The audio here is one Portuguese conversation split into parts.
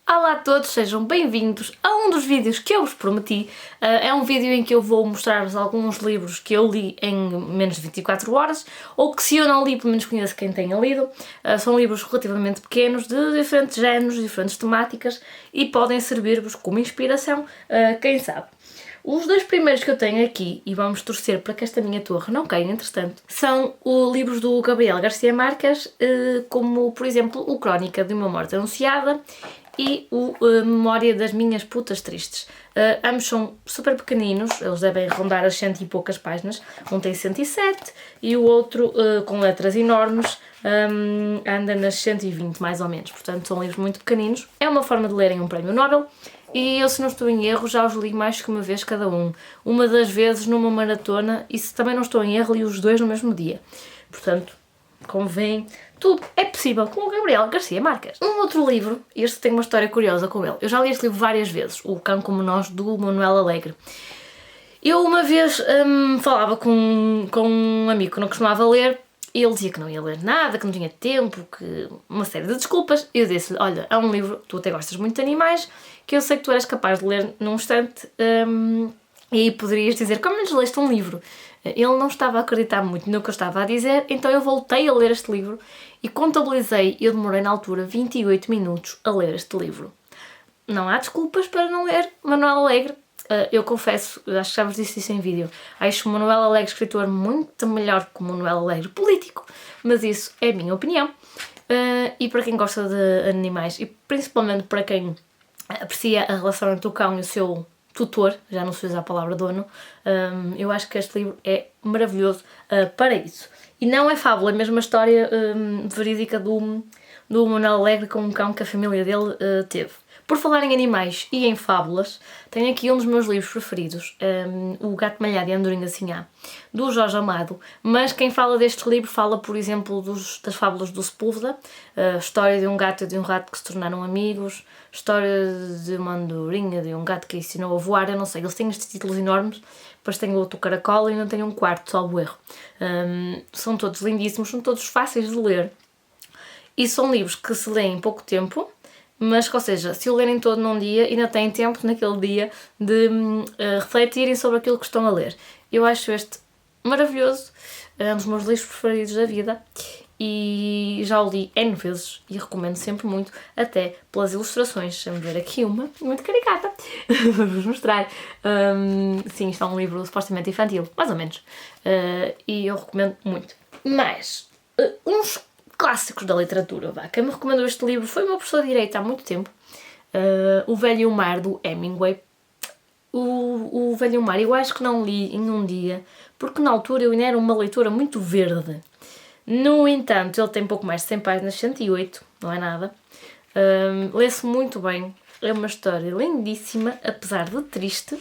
Olá a todos, sejam bem-vindos a um dos vídeos que eu vos prometi. É um vídeo em que eu vou mostrar-vos alguns livros que eu li em menos de 24 horas, ou que se eu não li, pelo menos conheço quem tenha lido. São livros relativamente pequenos, de diferentes géneros, diferentes temáticas, e podem servir-vos como inspiração, quem sabe. Os dois primeiros que eu tenho aqui, e vamos torcer para que esta minha torre não caia entretanto, são os livros do Gabriel Garcia Marques, como por exemplo o Crónica de uma Morte Anunciada e o Memória das Minhas Putas Tristes. Ambos são super pequeninos, eles devem rondar as 100 e poucas páginas. Um tem 107 e o outro, com letras enormes, anda nas 120 mais ou menos. Portanto, são livros muito pequeninos. É uma forma de lerem um prémio Nobel. E eu, se não estou em erro, já os li mais que uma vez cada um. Uma das vezes numa maratona, e se também não estou em erro, li os dois no mesmo dia. Portanto, convém, tudo é possível com o Gabriel Garcia Marques. Um outro livro, este tem uma história curiosa com ele. Eu já li este livro várias vezes, O Cão Como Nós, do Manuel Alegre. Eu uma vez falava com um amigo que não costumava ler, e ele dizia que não ia ler nada, que não tinha tempo, que uma série de desculpas. E eu disse-lhe, olha, é um livro, tu até gostas muito de animais, que eu sei que tu eras capaz de ler num instante, e aí poderias dizer, como menos leste um livro? Ele não estava a acreditar muito no que eu estava a dizer, então eu voltei a ler este livro e contabilizei, eu demorei na altura 28 minutos a ler este livro. Não há desculpas para não ler Manuel Alegre. Eu confesso, acho que já vos disse isso em vídeo, acho o Manuel Alegre escritor muito melhor que o Manuel Alegre político, mas isso é a minha opinião. E para quem gosta de animais, e principalmente para quem aprecia a relação entre o cão e o seu tutor, já não se usa a palavra dono, eu acho que este livro é maravilhoso para isso. E não é fábula, é mesmo a história verídica do Manuel Alegre com um cão que a família dele teve. Por falar em animais e em fábulas, tenho aqui um dos meus livros preferidos, O Gato Malhado e a Andorinha Sinhá, do Jorge Amado, mas quem fala deste livro fala, por exemplo, das fábulas do Sepúlveda, a história de um gato e de um rato que se tornaram amigos, história de uma andorinha, de um gato que ensinou a voar, eu não sei, eles têm estes títulos enormes, depois tem outro caracol e ainda tem um quarto, salvo erro. São todos lindíssimos, são todos fáceis de ler, e são livros que se lêem em pouco tempo, mas, ou seja, se o lerem todo num dia, ainda têm tempo naquele dia de refletirem sobre aquilo que estão a ler. Eu acho este maravilhoso, é um dos meus livros preferidos da vida e já o li N vezes e recomendo sempre muito, até pelas ilustrações. Deixa-me ver aqui uma, muito caricata, vou-vos mostrar. Sim, isto é um livro supostamente infantil, mais ou menos, e eu recomendo muito. Mas, uns clássicos da literatura, vá. Quem me recomendou este livro foi o meu professor de Direito há muito tempo, O Velho e o Mar, do Hemingway. O Velho e o Mar eu acho que não li em um dia, porque na altura eu ainda era uma leitora muito verde. No entanto, ele tem pouco mais de 100 páginas, 108, não é nada. Lê-se muito bem, é uma história lindíssima, apesar de triste,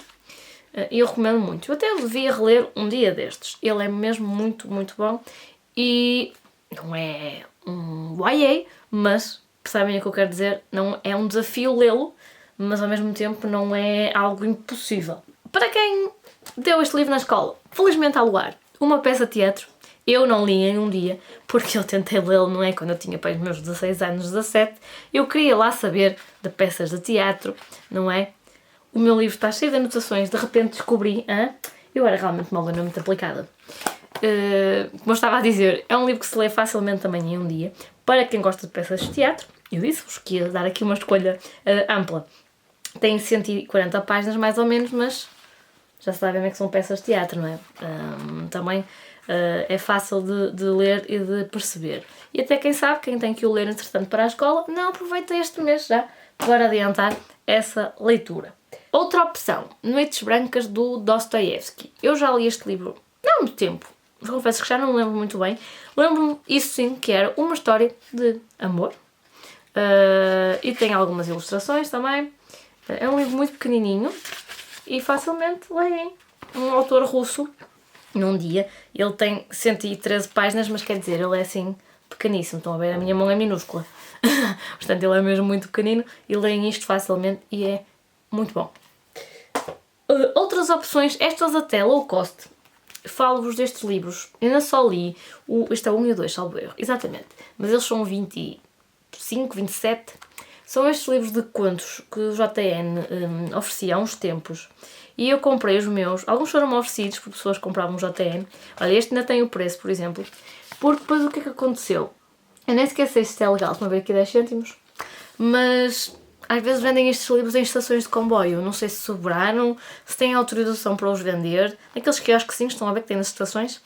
e eu recomendo muito. Eu até o devia reler um dia destes, ele é mesmo muito, muito bom, e não é um YA, mas percebem o que eu quero dizer, não é um desafio lê-lo, mas ao mesmo tempo não é algo impossível. Para quem deu este livro na escola, Felizmente ao Luar, uma peça de teatro, eu não li em um dia, porque eu tentei lê-lo, não é? Quando eu tinha para os meus 16 anos, 17, eu queria lá saber de peças de teatro, não é? O meu livro está cheio de anotações, de repente descobri, eu era realmente uma aluna muito aplicada. Como eu estava a dizer, é um livro que se lê facilmente também em um dia. Para quem gosta de peças de teatro, eu disse-vos que ia dar aqui uma escolha ampla. Tem 140 páginas mais ou menos, mas já sabem como é que são peças de teatro, não é? Também é fácil de ler e de perceber. E até quem sabe, quem tem que o ler entretanto para a escola, não aproveita este mês já para adiantar essa leitura. Outra opção, Noites Brancas, do Dostoiévski. Eu já li este livro não há muito tempo. Confesso que já não me lembro muito bem. Lembro-me, isso sim, que era uma história de amor. E tem algumas ilustrações também. É um livro muito pequenininho e facilmente leem. Um autor russo, num dia. Ele tem 113 páginas, mas quer dizer, ele é assim pequeníssimo. Estão a ver? A minha mão é minúscula. Portanto, ele é mesmo muito pequenino e leem isto facilmente e é muito bom. Outras opções, estas até low cost. Falo-vos destes livros, eu ainda só li, este é o 1 e o 2, salvo erro, exatamente, mas eles são 25, 27, São estes livros de contos que o JN oferecia há uns tempos. E eu comprei os meus, alguns foram oferecidos por pessoas que compravam o JN. Olha, este ainda tem o preço, por exemplo. Porque depois o que é que aconteceu? Eu nem sequer sei se isto é legal, estão a ver aqui 10 cêntimos. Mas às vezes vendem estes livros em estações de comboio. Não sei se sobraram, se têm autorização para os vender. Aqueles quiosquezinhos, estão a ver que tem nas estações.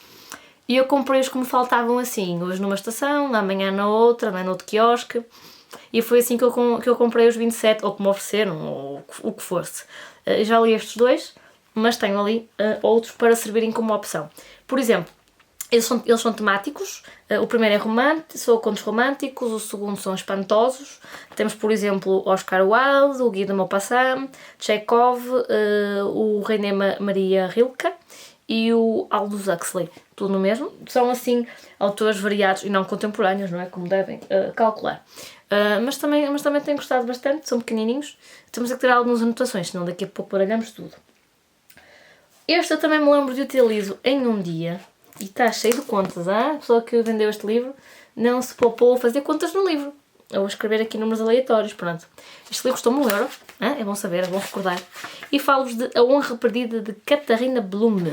E eu comprei-os como faltavam assim. Hoje numa estação, amanhã na outra, no outro quiosque. E foi assim que eu comprei os 27, ou que me ofereceram, ou o que fosse. Já li estes dois, mas tenho ali outros para servirem como opção. Por exemplo, eles são temáticos. O primeiro é romântico, são contos românticos, o segundo são espantosos. Temos, por exemplo, Oscar Wilde, o Guy de Maupassant, Chekhov, o Rainer Maria Rilke e o Aldous Huxley. Tudo no mesmo. São, assim, autores variados e não contemporâneos, não é? Como devem calcular. Mas também tenho gostado bastante, são pequenininhos. Temos a ter algumas anotações, senão daqui a pouco baralhamos tudo. Este eu também me lembro de utilizo em um dia. E está cheio de contas, a pessoa que vendeu este livro não se poupou a fazer contas no livro. Eu vou escrever aqui números aleatórios, pronto. Este livro custou €1, é bom saber, é bom recordar. E falo-vos de A Honra Perdida de Katharina Blum.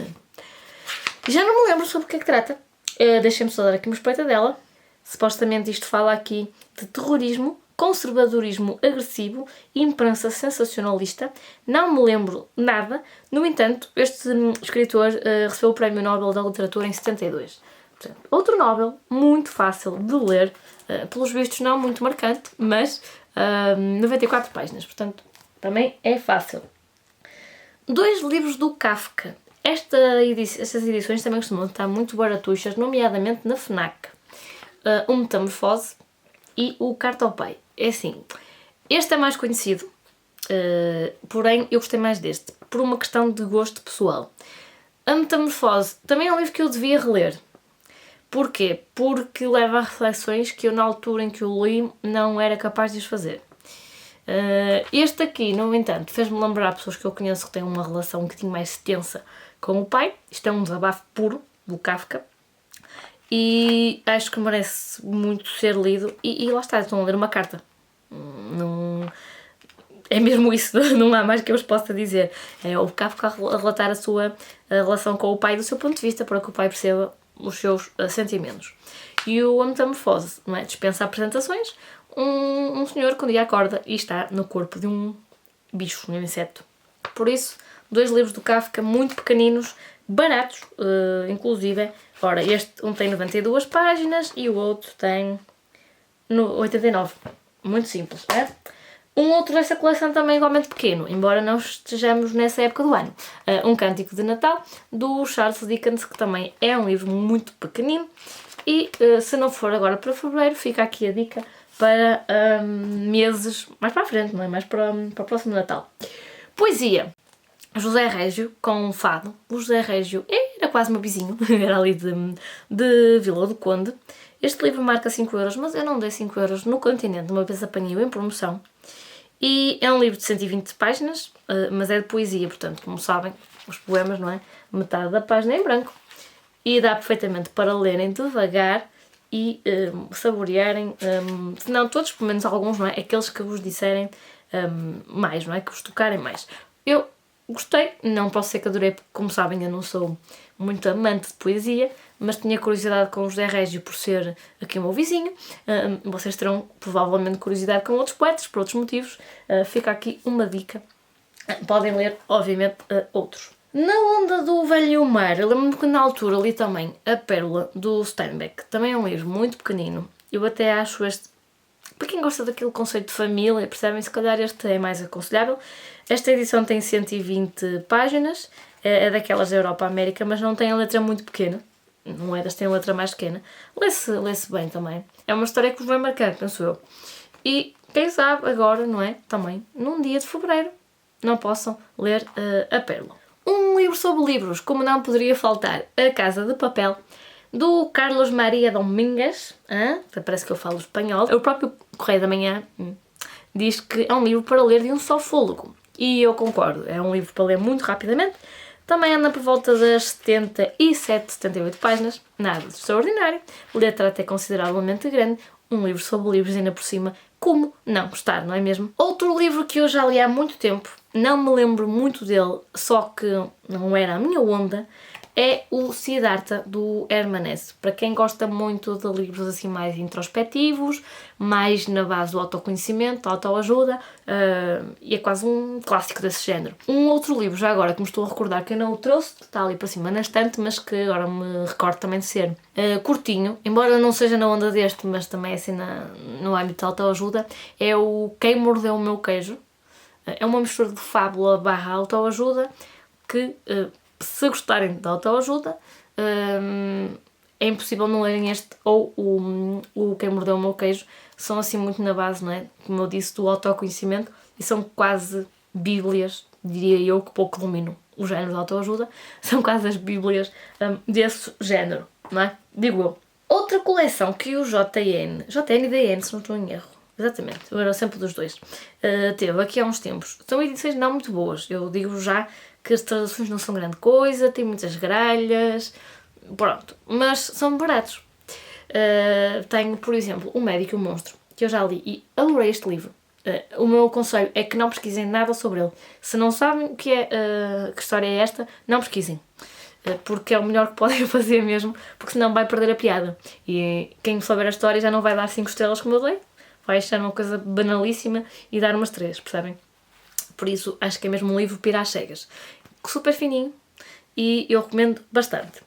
Já não me lembro sobre o que é que trata. Deixem-me só dar aqui uma espreita dela. Supostamente isto fala aqui de terrorismo, conservadorismo agressivo e imprensa sensacionalista. Não me lembro nada. No entanto, este escritor recebeu o Prémio Nobel da Literatura em 72. Portanto, outro Nobel, muito fácil de ler, pelos vistos não muito marcante, mas 94 páginas, portanto, também é fácil. 2 livros do Kafka. Estas edições também costumam estar muito baratuchas, nomeadamente na FNAC. O Metamorfose e o Carta ao Pai. É assim, este é mais conhecido, porém eu gostei mais deste, por uma questão de gosto pessoal. A Metamorfose também é um livro que eu devia reler. Porquê? Porque leva a reflexões que eu, na altura em que o li, não era capaz de os fazer. Este aqui, no entanto, fez-me lembrar pessoas que eu conheço que têm uma relação um bocadinho mais tensa com o pai. Isto é um desabafo puro do Kafka. E acho que merece muito ser lido. E lá está, estão a ler uma carta. Não, é mesmo isso, não há mais que eu vos possa dizer. É o Kafka a relatar a sua relação com o pai do seu ponto de vista, para que o pai perceba os seus sentimentos. E o A Metamorfose, não é? Dispensa apresentações. Um senhor que um dia acorda e está no corpo de um bicho, um inseto. Por isso, 2 livros do Kafka muito pequeninos, baratos, inclusive. Ora, um tem 92 páginas e o outro tem 89. Muito simples, é? Um outro dessa coleção também igualmente pequeno, embora não estejamos nessa época do ano. Um Cântico de Natal, do Charles Dickens, que também é um livro muito pequenino. E se não for agora para fevereiro, fica aqui a dica para meses mais para a frente, não é? Mais para o próximo Natal. Poesia. José Régio, com Fado. O José Régio era quase meu vizinho, era ali de Vila do Conde. Este livro marca 5€, mas eu não dei 5€ no Continente, uma vez apanhei-o em promoção. E é um livro de 120 páginas, mas é de poesia, portanto, como sabem, os poemas, não é? Metade da página é em branco. E dá perfeitamente para lerem devagar e saborearem, se não todos, pelo menos alguns, não é? Aqueles que vos disserem mais, não é? Que vos tocarem mais. Eu gostei, não posso ser que adorei, porque, como sabem, eu não sou muito amante de poesia, mas tinha curiosidade com o José Régio por ser aqui o meu vizinho. Vocês terão provavelmente curiosidade com outros poetas, por outros motivos. Fica aqui uma dica. Podem ler, obviamente, outros. Na onda do velho mar, eu lembro-me que na altura li também A Pérola, do Steinbeck. Também é um livro muito pequenino. Eu até acho este... Para quem gosta daquele conceito de família, percebem, se calhar este é mais aconselhável. Esta edição tem 120 páginas, é daquelas da Europa-América, mas não tem a letra muito pequena. Não é das, tem a letra mais pequena. Lê-se bem também. É uma história que vos vai marcar, penso eu. E quem sabe agora, não é? Também, num dia de fevereiro, não possam ler A Pérola. Um livro sobre livros, como não poderia faltar, A Casa de Papel, do Carlos Maria Domingas. Parece que eu falo espanhol. O próprio Correio da Manhã diz que é um livro para ler de um só fôlego. E eu concordo, é um livro para ler muito rapidamente. Também anda por volta das 77, 78 páginas, nada de extraordinário. Letra até consideravelmente grande. Um livro sobre livros, ainda por cima, como não gostar, não é mesmo? Outro livro que eu já li há muito tempo, não me lembro muito dele, só que não era a minha onda, é o Siddhartha, do Hermann Hesse. Para quem gosta muito de livros assim mais introspectivos, mais na base do autoconhecimento, da autoajuda, e é quase um clássico desse género. Um outro livro, já agora, que me estou a recordar, que eu não o trouxe, está ali para cima na estante, mas que agora me recordo também de ser curtinho, embora não seja na onda deste, mas também assim no âmbito da autoajuda, é o Quem Mordeu o Meu Queijo. É uma mistura de fábula / autoajuda que... se gostarem de autoajuda, é impossível não lerem este ou o Quem Mordeu o Meu Queijo. São assim muito na base, não é? Como eu disse, do autoconhecimento, e são quase bíblias, diria eu, que pouco domino o género de autoajuda, são quase as bíblias desse género, não é? Digo eu. Outra coleção que o JN e DN, se não estou em erro, exatamente, eu era sempre dos dois, teve aqui há uns tempos. São edições não muito boas, eu digo já que as traduções não são grande coisa, tem muitas gralhas, pronto, mas são baratos. Tenho, por exemplo, O Médico e o Monstro, que eu já li e adorei este livro. O meu conselho é que não pesquisem nada sobre ele. Se não sabem o que é, que história é esta, não pesquisem. Porque é o melhor que podem fazer mesmo, porque senão vai perder a piada. E quem souber a história já não vai dar 5 estrelas como eu dei, vai achar uma coisa banalíssima e dar umas 3, percebem? Por isso, acho que é mesmo um livro para ir às cegas. Super fininho e eu recomendo bastante.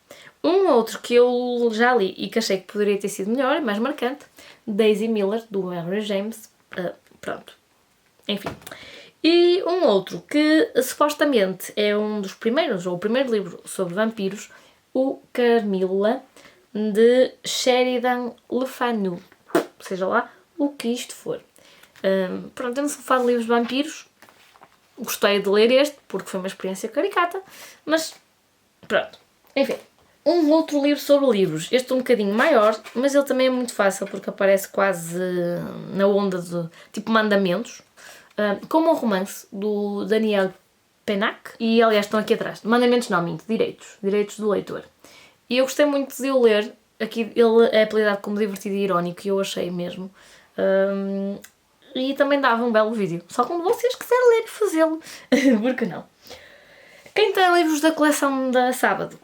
Um outro que eu já li e que achei que poderia ter sido melhor e mais marcante, Daisy Miller, do Henry James. Pronto. Enfim. E um outro que supostamente é um dos primeiros, ou o primeiro livro sobre vampiros, o Carmilla, de Sheridan Le Fanu. Seja lá o que isto for. Pronto, eu não sou fã de livros de vampiros. Gostei de ler este, porque foi uma experiência caricata, mas pronto. Enfim, um outro livro sobre livros. Este um bocadinho maior, mas ele também é muito fácil, porque aparece quase na onda de tipo mandamentos, como um romance do Daniel Pennac, e aliás estão aqui atrás. Mandamentos não, minto, direitos do leitor. E eu gostei muito de o ler. Aqui ele é apelidado como divertido e irónico, e eu achei mesmo. E também dava um belo vídeo. Só quando vocês quiserem ler e fazê-lo. Por que não? Quem tem livros da coleção da Sábado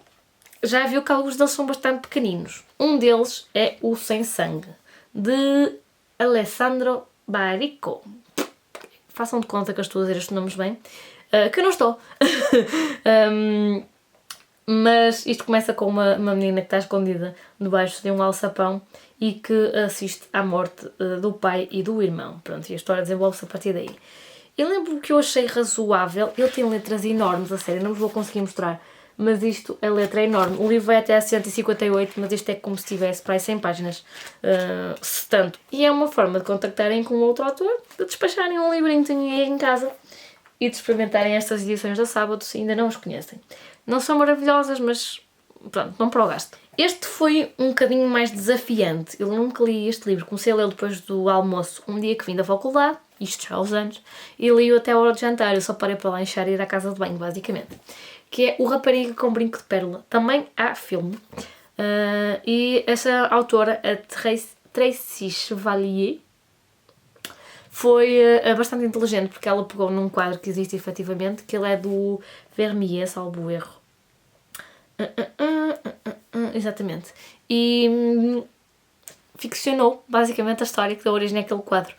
já viu que alguns deles são bastante pequeninos. Um deles é o Sem Sangue, de Alessandro Baricco. Façam de conta que eu estou a dizer estes nomes bem. Que eu não estou. Mas isto começa com uma menina que está escondida debaixo de um alçapão e que assiste à morte do pai e do irmão. Pronto, e a história desenvolve-se a partir daí. Eu lembro que eu achei razoável. Ele tem letras enormes, a sério, não vos vou conseguir mostrar, mas isto, a letra é enorme. O livro vai até a 158, mas isto é como se tivesse para aí 100 páginas, se tanto. E é uma forma de contactarem com outro autor, de despacharem um livrinho em casa e de experimentarem estas edições da Sábado se ainda não os conhecem. Não são maravilhosas, mas pronto, não para o gasto. Este foi um bocadinho mais desafiante. Eu nunca li este livro, comecei a lê-lo depois do almoço, um dia que vim da faculdade, isto já há uns anos, e li-o até a hora de jantar. Eu só parei para lanchar e ir à casa de banho, basicamente. Que é O Rapariga com Brinco de Pérola. Também há filme. E essa autora, a Tracy Chevalier, foi bastante inteligente, porque ela pegou num quadro que existe efetivamente, que ele é do Vermeer, salvo erro. Exatamente. E ficcionou basicamente a história que dá origem àquele quadro.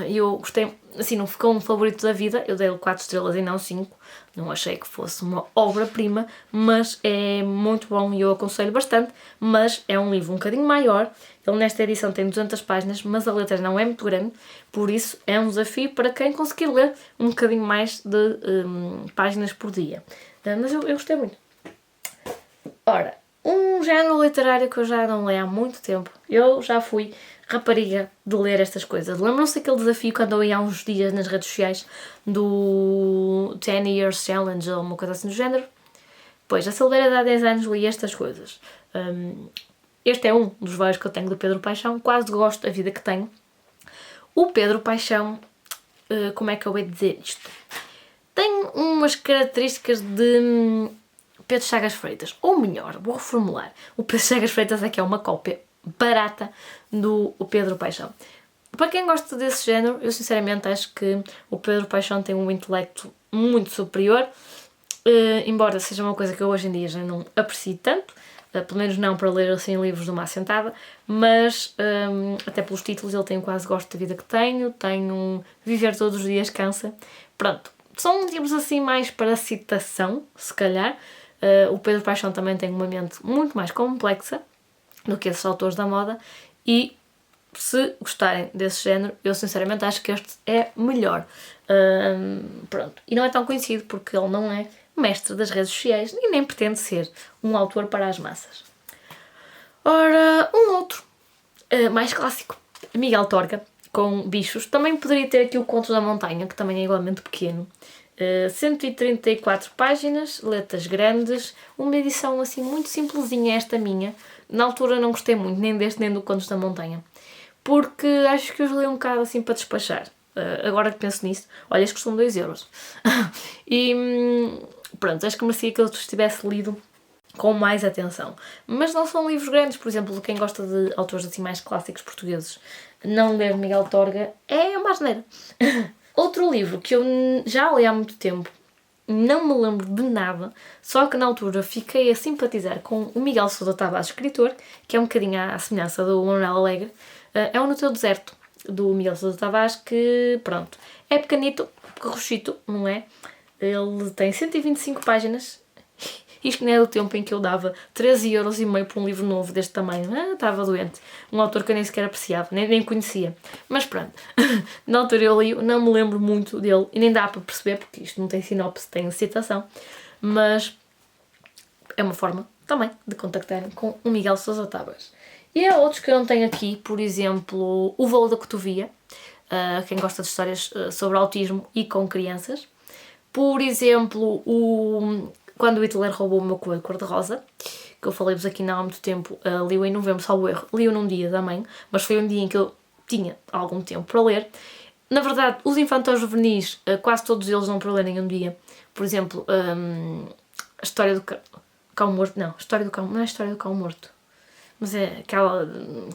E eu gostei, assim, não ficou um favorito da vida, eu dei-lhe 4 estrelas e não 5, não achei que fosse uma obra-prima, mas é muito bom e eu aconselho bastante. Mas é um livro um bocadinho maior, ele nesta edição tem 200 páginas, mas a letra não é muito grande, por isso é um desafio para quem conseguir ler um bocadinho mais de páginas por dia. Mas eu gostei muito. Ora, um género literário que eu já não leio há muito tempo. Eu já fui rapariga de ler estas coisas. Lembram-se daquele desafio que andou aí há uns dias nas redes sociais do 10 Years Challenge ou uma coisa assim do género? Pois, a Silveira de há 10 anos li estas coisas. Este é um dos vários que eu tenho do Pedro Paixão. Quase gosto da vida que tenho. O Pedro Paixão, como é que eu hei de dizer isto? Tem umas características de Pedro Chagas Freitas, ou melhor, vou reformular. O Pedro Chagas Freitas é que é uma cópia barata do Pedro Paixão. Para quem gosta desse género, eu sinceramente acho que o Pedro Paixão tem um intelecto muito superior, embora seja uma coisa que eu hoje em dia já não aprecio tanto, pelo menos não para ler assim livros de uma assentada, mas até pelos títulos ele tem quase gosto da vida que tenho Viver Todos os Dias Cansa. Pronto, são livros assim mais para citação, se calhar. O Pedro Paixão também tem uma mente muito mais complexa do que esses autores da moda e se gostarem desse género, eu sinceramente acho que este é melhor. Pronto. E não é tão conhecido porque ele não é mestre das redes sociais e nem pretende ser um autor para as massas. Ora, um outro, mais clássico, Miguel Torga, com bichos. Também poderia ter aqui o Conto da Montanha, que também é igualmente pequeno. 134 páginas, letras grandes, uma edição assim muito simplesinha esta minha. Na altura não gostei muito, nem deste nem do Contos da Montanha, porque acho que os li um bocado assim para despachar. Agora que penso nisso, olha, estes custam 2€. E pronto, acho que merecia que eu os tivesse lido com mais atenção. Mas não são livros grandes, por exemplo, quem gosta de autores assim mais clássicos portugueses, não ler Miguel Torga é uma asneira. Outro livro que eu já li há muito tempo, não me lembro de nada, só que na altura fiquei a simpatizar com o Miguel Sousa Tavares, escritor, que é um bocadinho à semelhança do Manuel Alegre, é o No Teu Deserto, do Miguel Sousa Tavares, que, pronto, é pequenito, carrochito, não é? Ele tem 125 páginas, isto não é do tempo em que eu dava 13,5€ por um livro novo deste tamanho. Estava doente. Um autor que eu nem sequer apreciava, nem conhecia. Mas pronto, na altura eu li, não me lembro muito dele, e nem dá para perceber, porque isto não tem sinopse, tem citação, mas é uma forma também de contactarem com o Miguel Sousa Tavares. E há outros que eu não tenho aqui, por exemplo, O Voo da Cotovia, quem gosta de histórias sobre autismo e com crianças. Por exemplo, Quando o Hitler Roubou o Meu Coelho Cor-de-Rosa, que eu falei-vos aqui não há muito tempo, li-o em novembro, salvo erro, li-o num dia também, mas foi um dia em que eu tinha algum tempo para ler. Na verdade, os infantos juvenis, quase todos eles não para ler em um dia. Por exemplo, a história do cão morto, não, a história do cão, não é a história do cão morto, mas é aquela,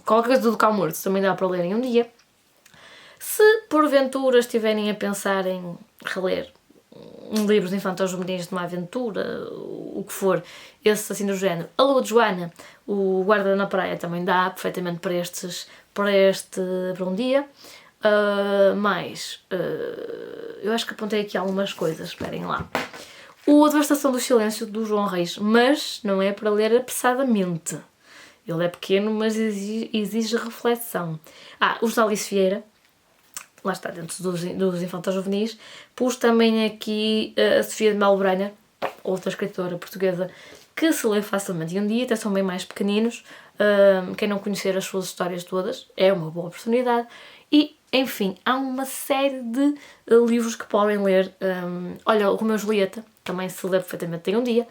qualquer coisa do cão morto, também dá para ler em um dia. Se porventura estiverem a pensar em reler livros de infantos juvenis de uma aventura, o que for, esse assim do género. A Lua de Joana, o Guarda na Praia, também dá perfeitamente para um dia. Eu acho que apontei aqui algumas coisas, esperem lá. A Devastação do Silêncio, do João Reis, mas não é para ler apressadamente. Ele é pequeno, mas exige reflexão. Os da Alice Vieira, lá está, dentro dos infantos juvenis. Pus também aqui a Sofia de Melo Brainer, outra escritora portuguesa, que se lê facilmente em um dia, até são bem mais pequeninos. Quem não conhecer as suas histórias todas é uma boa oportunidade. E, enfim, há uma série de livros que podem ler. Olha, o Romeu e Julieta também se lê perfeitamente em um dia.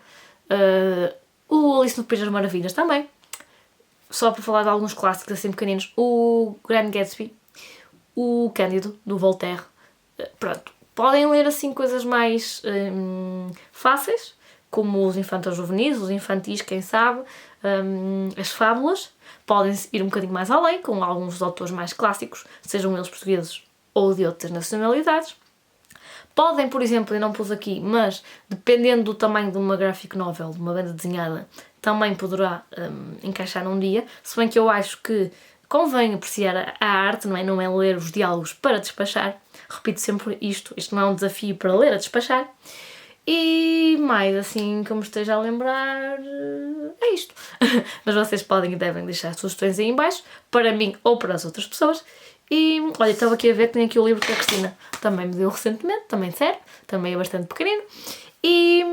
O Alice no País das Maravilhas também. Só para falar de alguns clássicos assim pequeninos. O Grande Gatsby, o Cândido, do Voltaire. Pronto, podem ler assim coisas mais fáceis, como os infantos juvenis, os infantis, quem sabe, as fábulas. Podem ir um bocadinho mais além, com alguns dos autores mais clássicos, sejam eles portugueses ou de outras nacionalidades. Podem, por exemplo, eu não pus aqui, mas dependendo do tamanho de uma graphic novel, de uma banda desenhada, também poderá encaixar num dia, se bem que eu acho que convém apreciar a arte, não é ler os diálogos para despachar. Repito sempre isto não é um desafio para ler a despachar. E mais assim que eu me esteja a lembrar, é isto. Mas vocês podem e devem deixar sugestões aí em baixo, para mim ou para as outras pessoas. E olha, estava aqui a ver que tem aqui o livro que a Cristina também me deu recentemente, também serve, também é bastante pequenino. E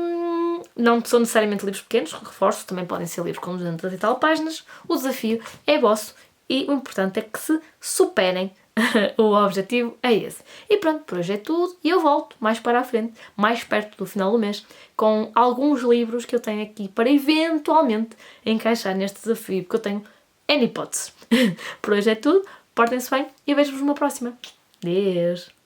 não são necessariamente livros pequenos, reforço, também podem ser livros com 200 e tal páginas. O desafio é vosso. E o importante é que se superem. O objetivo é esse. E pronto, por hoje é tudo. E eu volto mais para a frente, mais perto do final do mês, com alguns livros que eu tenho aqui para eventualmente encaixar neste desafio, porque eu tenho N hipóteses. Por hoje é tudo. Portem-se bem e vejo-vos numa próxima. Adeus!